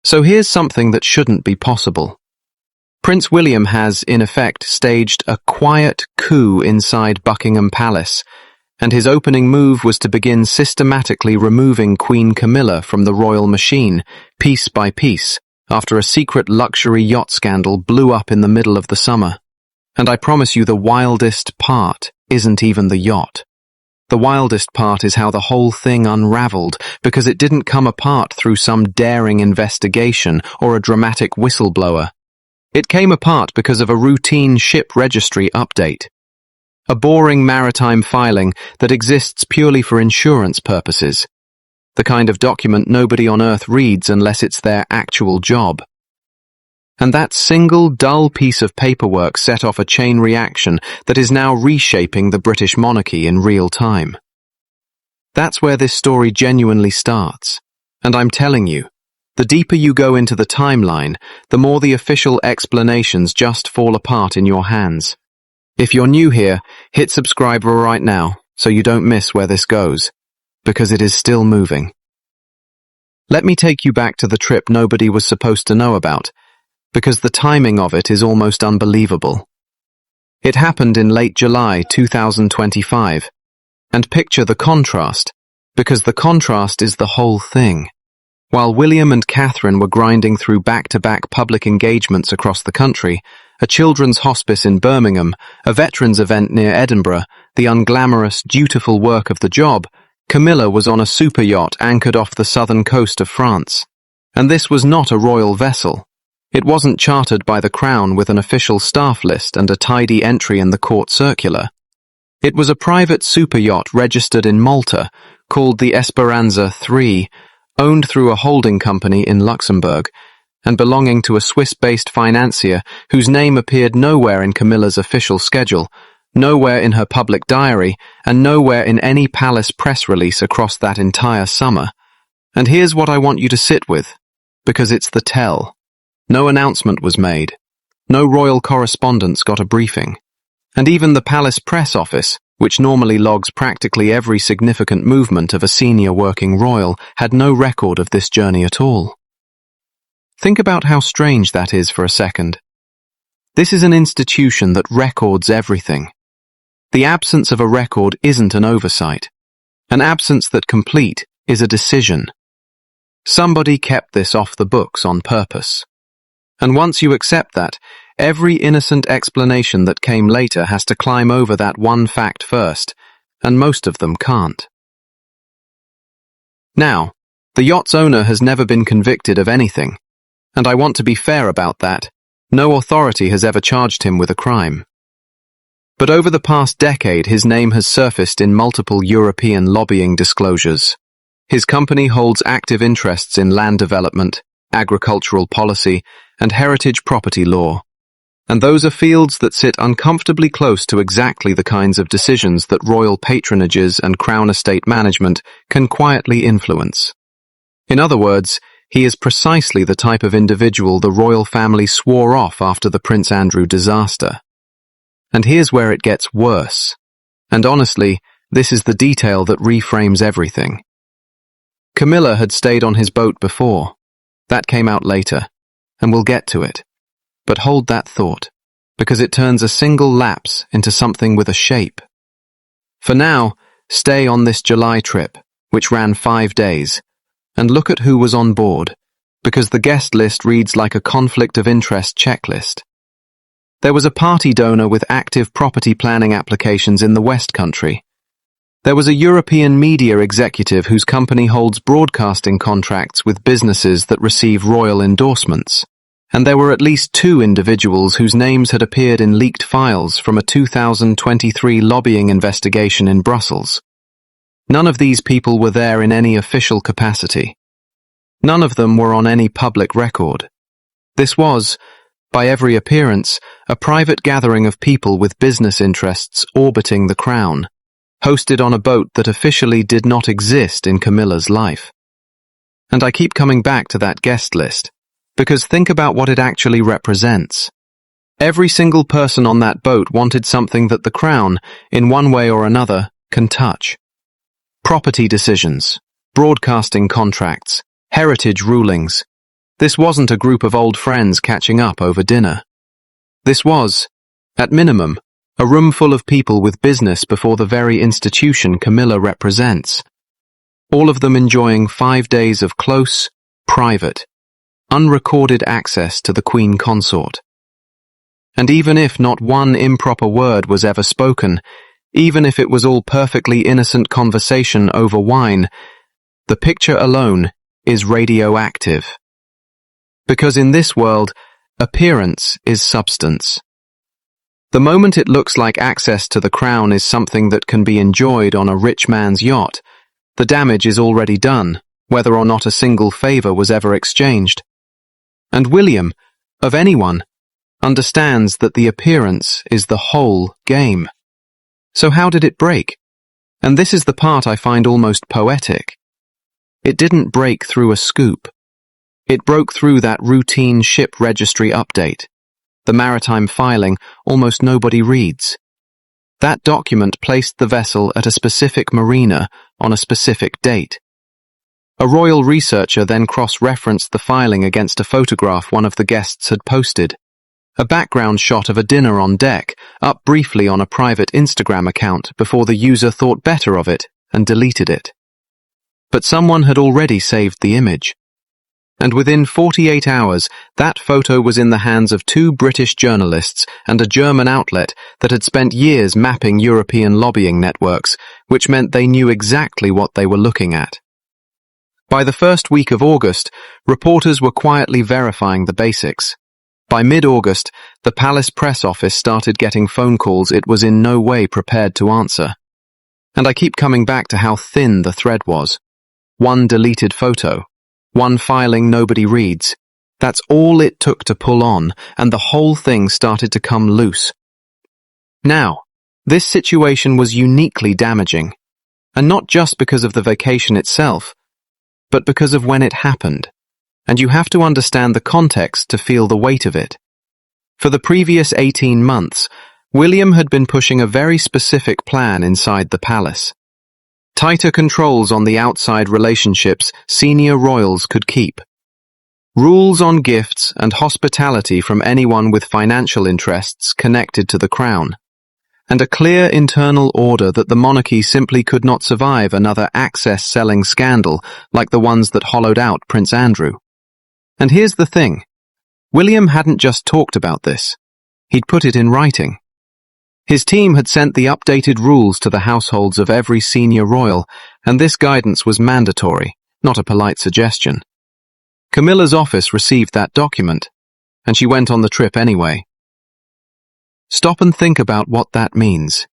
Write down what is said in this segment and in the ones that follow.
So here's something that shouldn't be possible. Prince William has, in effect, staged a quiet coup inside Buckingham Palace, and his opening move was to begin systematically removing Queen Camilla from the royal machine, piece by piece, after a secret luxury yacht scandal blew up in the middle of the summer. And I promise you the wildest part isn't even the yacht. The wildest part is how the whole thing unraveled, because it didn't come apart through some daring investigation or a dramatic whistleblower. It came apart because of a routine ship registry update. A boring maritime filing that exists purely for insurance purposes. The kind of document nobody on Earth reads unless it's their actual job. And that single dull piece of paperwork set off a chain reaction that is now reshaping the British monarchy in real time. That's where this story genuinely starts. And I'm telling you, the deeper you go into the timeline, the more the official explanations just fall apart in your hands. If you're new here, hit subscribe right now so you don't miss where this goes, because it is still moving. Let me take you back to the trip nobody was supposed to know about, because the timing of it is almost unbelievable. It happened in late July 2025, and picture the contrast, because the contrast is the whole thing. While William and Catherine were grinding through back-to-back public engagements across the country, a children's hospice in Birmingham, a veterans event near Edinburgh, the unglamorous, dutiful work of the job, Camilla was on a super yacht anchored off the southern coast of France. And this was not a royal vessel. It wasn't chartered by the Crown with an official staff list and a tidy entry in the court circular. It was a private super yacht registered in Malta, called the Esperanza III, owned through a holding company in Luxembourg, and belonging to a Swiss-based financier whose name appeared nowhere in Camilla's official schedule, nowhere in her public diary, and nowhere in any palace press release across that entire summer. And here's what I want you to sit with, because it's the tell. No announcement was made. No royal correspondents got a briefing. And even the palace press office, which normally logs practically every significant movement of a senior working royal, had no record of this journey at all. Think about how strange that is for a second. This is an institution that records everything. The absence of a record isn't an oversight. An absence that complete is a decision. Somebody kept this off the books on purpose. And once you accept that, every innocent explanation that came later has to climb over that one fact first, and most of them can't. Now, the yacht's owner has never been convicted of anything, and I want to be fair about that. No authority has ever charged him with a crime. But over the past decade, his name has surfaced in multiple European lobbying disclosures. His company holds active interests in land development, agricultural policy, and heritage property law. And those are fields that sit uncomfortably close to exactly the kinds of decisions that royal patronages and crown estate management can quietly influence. In other words, he is precisely the type of individual the royal family swore off after the Prince Andrew disaster. And here's where it gets worse. And honestly, this is the detail that reframes everything. Camilla had stayed on his boat before. That came out later, and we'll get to it. But hold that thought, because it turns a single lapse into something with a shape. For now, stay on this July trip, which ran 5 days, and look at who was on board, because the guest list reads like a conflict of interest checklist. There was a party donor with active property planning applications in the West Country. There was a European media executive whose company holds broadcasting contracts with businesses that receive royal endorsements. And there were at least 2 individuals whose names had appeared in leaked files from a 2023 lobbying investigation in Brussels. None of these people were there in any official capacity. None of them were on any public record. This was, by every appearance, a private gathering of people with business interests orbiting the crown, hosted on a boat that officially did not exist in Camilla's life. And I keep coming back to that guest list, because think about what it actually represents. Every single person on that boat wanted something that the Crown, in one way or another, can touch. Property decisions, broadcasting contracts, heritage rulings, This wasn't a group of old friends catching up over dinner. This was, at minimum, a room full of people with business before the very institution Camilla represents. All of them enjoying 5 days of close, private, unrecorded access to the Queen Consort. And even if not one improper word was ever spoken, even if it was all perfectly innocent conversation over wine, the picture alone is radioactive. Because in this world, appearance is substance. The moment it looks like access to the crown is something that can be enjoyed on a rich man's yacht, the damage is already done, whether or not a single favor was ever exchanged. And William, of anyone, understands that the appearance is the whole game. So how did it break? And this is the part I find almost poetic. It didn't break through a scoop. It broke through that routine ship registry update. The maritime filing almost nobody reads. That document placed the vessel at a specific marina on a specific date. A royal researcher then cross-referenced the filing against a photograph one of the guests had posted. A background shot of a dinner on deck, up briefly on a private Instagram account before the user thought better of it and deleted it. But someone had already saved the image. And within 48 hours, that photo was in the hands of 2 British journalists and a German outlet that had spent years mapping European lobbying networks, which meant they knew exactly what they were looking at. By the first week of August, reporters were quietly verifying the basics. By mid-August, the palace press office started getting phone calls it was in no way prepared to answer. And I keep coming back to how thin the thread was. One deleted photo. One filing nobody reads. That's all it took to pull on, and the whole thing started to come loose. Now, this situation was uniquely damaging, and not just because of the vacation itself, but because of when it happened, and you have to understand the context to feel the weight of it. For the previous 18 months, William had been pushing a very specific plan inside the palace. Tighter controls on the outside relationships senior royals could keep. Rules on gifts and hospitality from anyone with financial interests connected to the crown. And a clear internal order that the monarchy simply could not survive another access-selling scandal like the ones that hollowed out Prince Andrew. And here's the thing. William hadn't just talked about this. He'd put it in writing. His team had sent the updated rules to the households of every senior royal, and this guidance was mandatory, not a polite suggestion. Camilla's office received that document, and she went on the trip anyway. Stop and think about what that means.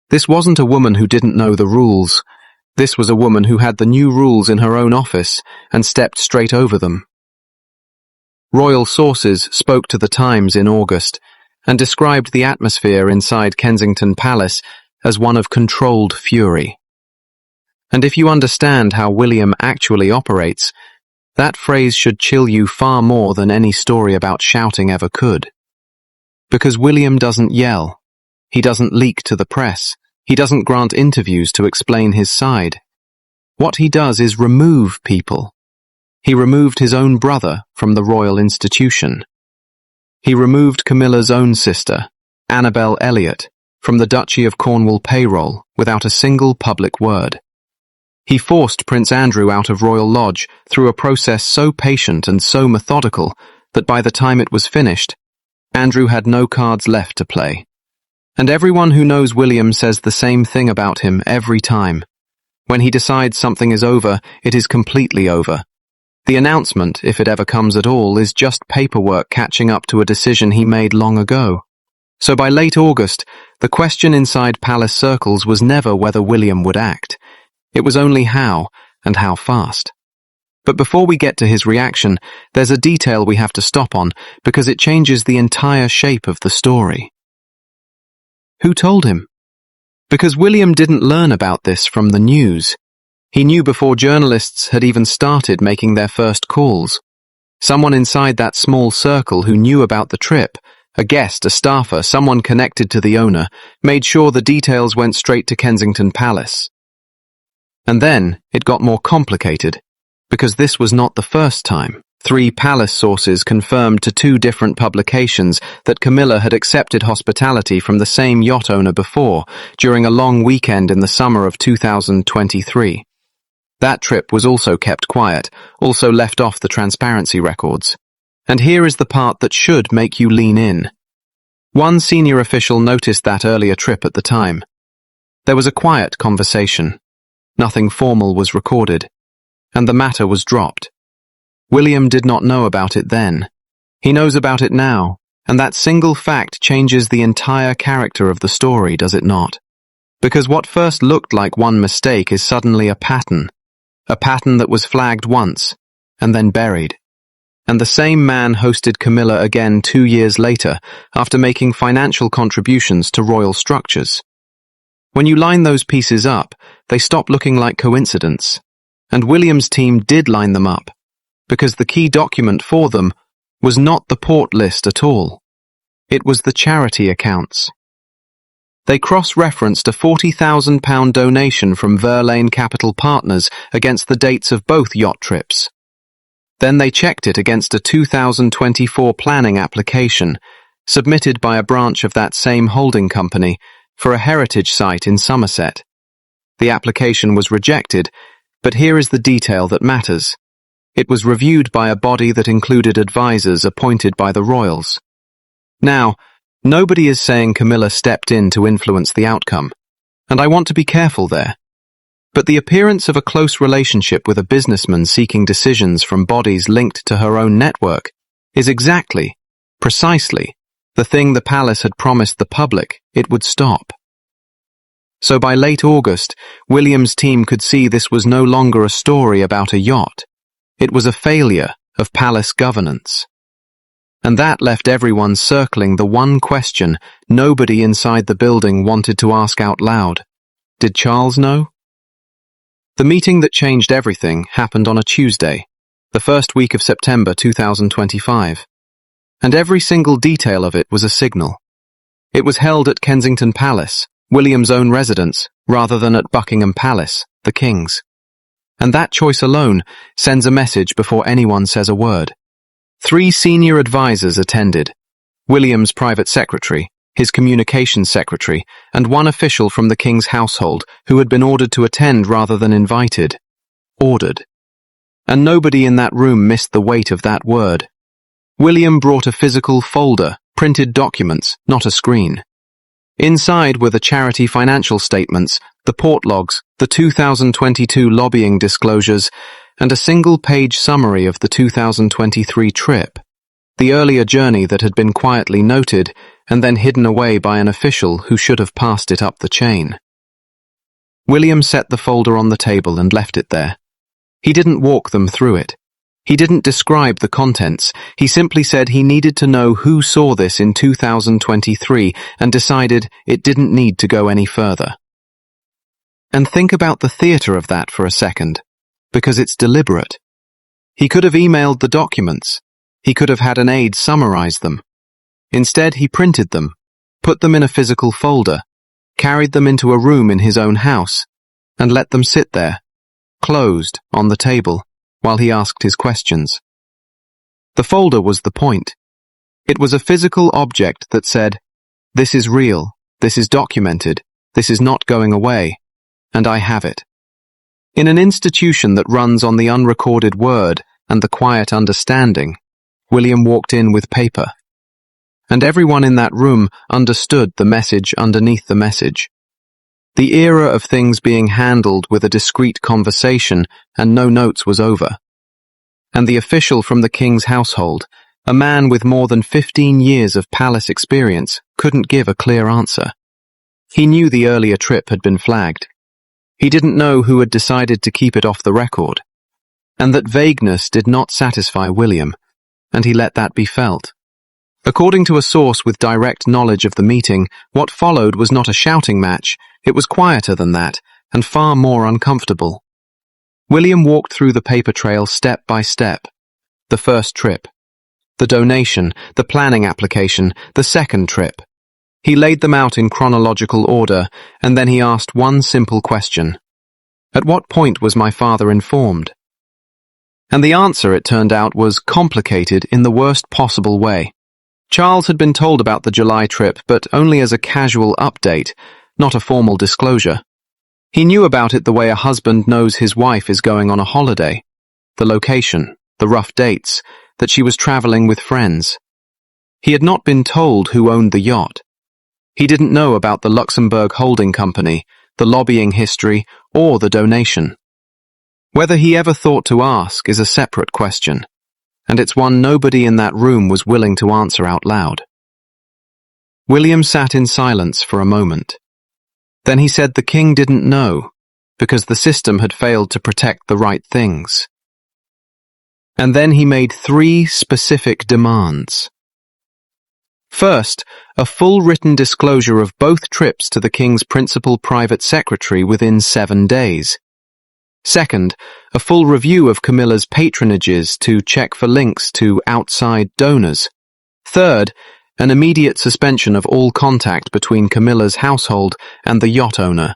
This wasn't a woman who didn't know the rules. This was a woman who had the new rules in her own office and stepped straight over them. Royal sources spoke to the Times in August and described the atmosphere inside Kensington Palace as one of controlled fury. And if you understand how William actually operates, that phrase should chill you far more than any story about shouting ever could. Because William doesn't yell. He doesn't leak to the press. He doesn't grant interviews to explain his side. What he does is remove people. He removed his own brother from the royal institution. He removed Camilla's own sister, Annabel Elliot, from the Duchy of Cornwall payroll without a single public word. He forced Prince Andrew out of Royal Lodge through a process so patient and so methodical that by the time it was finished, Andrew had no cards left to play. And everyone who knows William says the same thing about him every time. When he decides something is over, it is completely over. The announcement, if it ever comes at all, is just paperwork catching up to a decision he made long ago. So by late August, the question inside palace circles was never whether William would act. It was only how, and how fast. But before we get to his reaction, there's a detail we have to stop on because it changes the entire shape of the story. Who told him? Because William didn't learn about this from the news. He knew before journalists had even started making their first calls. Someone inside that small circle who knew about the trip, a guest, a staffer, someone connected to the owner, made sure the details went straight to Kensington Palace. And then it got more complicated, because this was not the first time. 3 palace sources confirmed to 2 different publications that Camilla had accepted hospitality from the same yacht owner before, during a long weekend in the summer of 2023. That trip was also kept quiet, also left off the transparency records. And here is the part that should make you lean in. One senior official noticed that earlier trip at the time. There was a quiet conversation. Nothing formal was recorded, and the matter was dropped. William did not know about it then. He knows about it now, and that single fact changes the entire character of the story, does it not? Because what first looked like one mistake is suddenly a pattern that was flagged once, and then buried. And the same man hosted Camilla again 2 years later, after making financial contributions to royal structures. When you line those pieces up, they stop looking like coincidence. And William's team did line them up, because the key document for them was not the port list at all. It was the charity accounts. They cross-referenced a £40,000 donation from Verlaine Capital Partners against the dates of both yacht trips. Then they checked it against a 2024 planning application, submitted by a branch of that same holding company, for a heritage site in Somerset. The application was rejected, but here is the detail that matters. It was reviewed by a body that included advisors appointed by the royals. Now, nobody is saying Camilla stepped in to influence the outcome, and I want to be careful there. But the appearance of a close relationship with a businessman seeking decisions from bodies linked to her own network is exactly, precisely, the thing the palace had promised the public it would stop. So by late August, William's team could see this was no longer a story about a yacht. It was a failure of palace governance. And that left everyone circling the one question nobody inside the building wanted to ask out loud. Did Charles know? The meeting that changed everything happened on a Tuesday, the first week of September 2025. And every single detail of it was a signal. It was held at Kensington Palace, William's own residence, rather than at Buckingham Palace, the King's. And that choice alone sends a message before anyone says a word. 3 senior advisors attended: William's private secretary, his communications secretary, and 1 official from the King's household who had been ordered to attend rather than invited. Ordered. And nobody in that room missed the weight of that word. William brought a physical folder, printed documents, not a screen. Inside were the charity financial statements, the port logs, the 2022 lobbying disclosures, and a single-page summary of the 2023 trip, the earlier journey that had been quietly noted and then hidden away by an official who should have passed it up the chain. William set the folder on the table and left it there. He didn't walk them through it. He didn't describe the contents. He simply said he needed to know who saw this in 2023 and decided it didn't need to go any further. And think about the theatre of that for a second, because it's deliberate. He could have emailed the documents. He could have had an aide summarize them. Instead, he printed them, put them in a physical folder, carried them into a room in his own house, and let them sit there, closed, on the table, while he asked his questions. The folder was the point. It was a physical object that said, "This is real, this is documented, this is not going away, and I have it." In an institution that runs on the unrecorded word and the quiet understanding, William walked in with paper. And everyone in that room understood the message underneath the message. The era of things being handled with a discreet conversation and no notes was over. And the official from the King's household, a man with more than 15 years of palace experience, couldn't give a clear answer. He knew the earlier trip had been flagged. He didn't know who had decided to keep it off the record. And that vagueness did not satisfy William, and he let that be felt. According to a source with direct knowledge of the meeting, what followed was not a shouting match. It was quieter than that, and far more uncomfortable. William walked through the paper trail step by step. The first trip, the donation, the planning application, the second trip. He laid them out in chronological order, and then he asked one simple question. At what point was my father informed? And the answer, it turned out, was complicated in the worst possible way. Charles had been told about the July trip, but only as a casual update, not a formal disclosure. He knew about it the way a husband knows his wife is going on a holiday. The location, the rough dates, that she was traveling with friends. He had not been told who owned the yacht. He didn't know about the Luxembourg holding company, the lobbying history, or the donation. Whether he ever thought to ask is a separate question, and it's one nobody in that room was willing to answer out loud. William sat in silence for a moment. Then he said the king didn't know, because the system had failed to protect the right things. And then he made 3 specific demands. First, a full written disclosure of both trips to the king's principal private secretary within 7 days. Second, a full review of Camilla's patronages to check for links to outside donors. Third, an immediate suspension of all contact between Camilla's household and the yacht owner.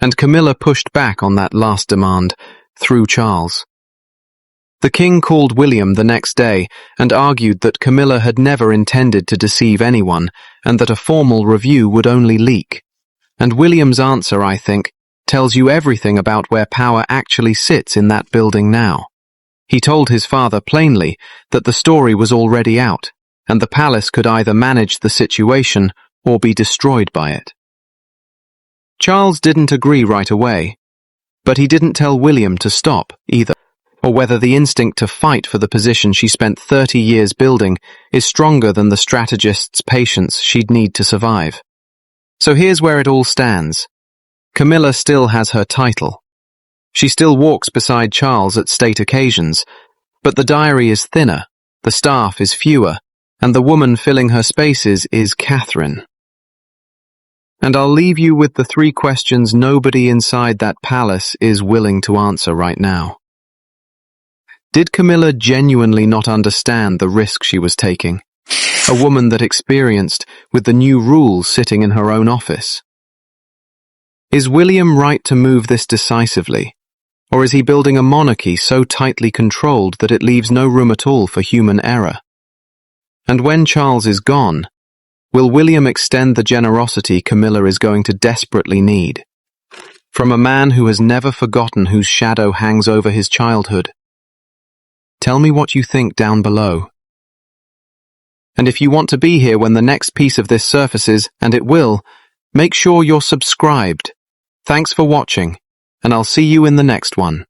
And Camilla pushed back on that last demand, through Charles. The king called William the next day and argued that Camilla had never intended to deceive anyone and that a formal review would only leak. And William's answer, I think, tells you everything about where power actually sits in that building now. He told his father plainly that the story was already out, and the palace could either manage the situation or be destroyed by it. Charles didn't agree right away, but he didn't tell William to stop either, or whether the instinct to fight for the position she spent 30 years building is stronger than the strategist's patience she'd need to survive. So here's where it all stands. Camilla still has her title. She still walks beside Charles at state occasions, but the diary is thinner, the staff is fewer, and the woman filling her spaces is Catherine. And I'll leave you with the 3 questions nobody inside that palace is willing to answer right now. Did Camilla genuinely not understand the risk she was taking? A woman that experienced with the new rules sitting in her own office. Is William right to move this decisively? Or is he building a monarchy so tightly controlled that it leaves no room at all for human error? And when Charles is gone, will William extend the generosity Camilla is going to desperately need? From a man who has never forgotten whose shadow hangs over his childhood. Tell me what you think down below. And if you want to be here when the next piece of this surfaces, and it will, make sure you're subscribed. Thanks for watching, and I'll see you in the next one.